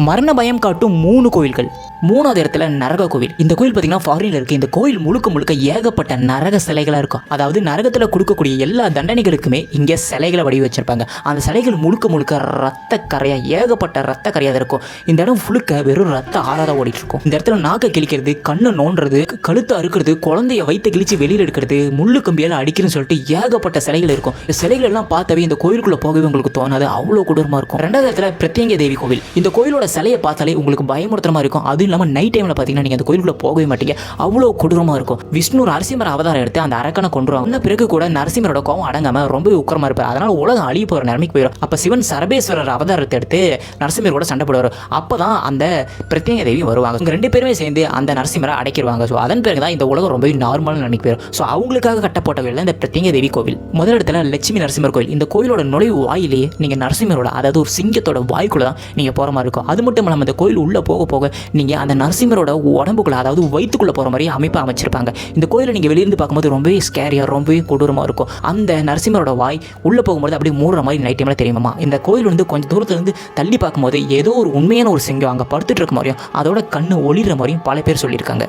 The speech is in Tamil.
மரண பயம் காட்டும் 3 கோயில்கள். 3வது இடத்துல நரக கோவில். இந்த கோயில் பார்த்தீங்கன்னா ஃபாரின்ல இருக்கு. இந்த கோயில் முழுக்க ஏகப்பட்ட நரக சிலைகளாக இருக்கும். அதாவது நரகத்தில் கொடுக்கக்கூடிய எல்லா தண்டனைகளுக்குமே இங்கே சிலைகளை வடி வச்சிருப்பாங்க. அந்த சிலைகள் முழுக்க ரத்த கரையா, ஏகப்பட்ட ரத்த கரையாக இருக்கும். இந்த இடம் ஃபுல்லுக்க வெறும் ரத்த ஆறாத ஓடிட்டு இருக்கும். இந்த இடத்துல நாக்கை கிழிக்கிறது, கண்ணை நோண்டுறது, கழுத்தை அறுக்கிறது, குழந்தைய வயிற்று கிழிச்சு வெளியில் எடுக்கிறது, முள்ளு கம்பியால் அடிக்கிறதுன்னு சொல்லிட்டு ஏகப்பட்ட சிலைகள் இருக்கும். இந்த சிலைகள் எல்லாம் பார்த்தாவே இந்த கோயிலுக்குள்ள போகவே உங்களுக்கு தோணாது, அவ்வளோ கொடூரமா இருக்கும். 2வது இடத்துல பிரத்யங்க தேவி கோவில். இந்த கோயிலோட சிலையை பார்த்தாலே உங்களுக்கு பயமுறுத்துற மாதிரி இருக்கும். அது இல்லாமல் நைட் டைமில் பார்த்தீங்கன்னா நீங்கள் அந்த கோயிலுக்குள்ள போகவே மாட்டீங்க, அவ்வளோ கொடூரமாக இருக்கும். விஷ்ணு நரசிம்மர் அவதாரம் எடுத்து அந்த அரக்கனை கொன்றுவாங்க. பிறகு கூட நரசிம்மரோட கோவம் அடங்காம ரொம்ப உக்கிரமா இருப்பார். அதனால உலகம் அழிய போகிற நிலைமைக்கு போயிடும். அப்போ சிவன் சரபேஸ்வரர் அவதாரத்தை எடுத்து நரசிம்மர் கூட சண்டை போடுவார். அப்பதான் அந்த பிரத்யங்க தேவி வருவாங்க. இவங்க 2 பேருமே சேர்ந்து அந்த நரசிம்மரை அடைக்கிடுவாங்க. ஸோ அதன் பிறகு தான் இந்த உலகம் ரொம்ப நார்மலான நிலைமைக்கு போயிடும். ஸோ அவங்களுக்காக கட்டப்பட்ட கோயில் இந்த பிரத்யங்க தேவி கோவில். முதல் இடத்துல லட்சுமி நரசிம்மர் கோயில். இந்த கோயிலோட நுழைவு வாயிலே நீங்கள் நரசிம்மரோட, அதாவது ஒரு சிங்கத்தோட வாய்க்குள்ள தான் நீங்கள் போகிற மாதிரி இருக்கும். அது மட்டும் இல்லாமல் இந்த கோயில் உள்ள போக நீங்கள் அந்த நரசிம்மரோட உடம்புக்குள்ள, அதாவது வயிற்றுக்குள்ள போகிற மாதிரி அமைப்பு அமைச்சிருப்பாங்க. இந்த கோயிலை நீங்கள் வெளியிருந்து பார்க்கும்போது ரொம்பவே ஸ்கேரியாக, ரொம்பவே கொடூரமாக இருக்கும். அந்த நரசிம்மரோட வாய் உள்ளே போகும்போது அப்படியே மூடுற மாதிரி நைட் டைமில் தெரியுமா. இந்த கோயில் வந்து கொஞ்சம் தூரத்துலேருந்து தள்ளி பார்க்கும்போது ஏதோ ஒரு உண்மையான ஒரு சிங்கம் அங்கே படுத்துட்டு இருக்க மாதிரியும், அதோட கண்ணு ஒளிர்ற மாதிரியும் பல பேர் சொல்லியிருக்காங்க.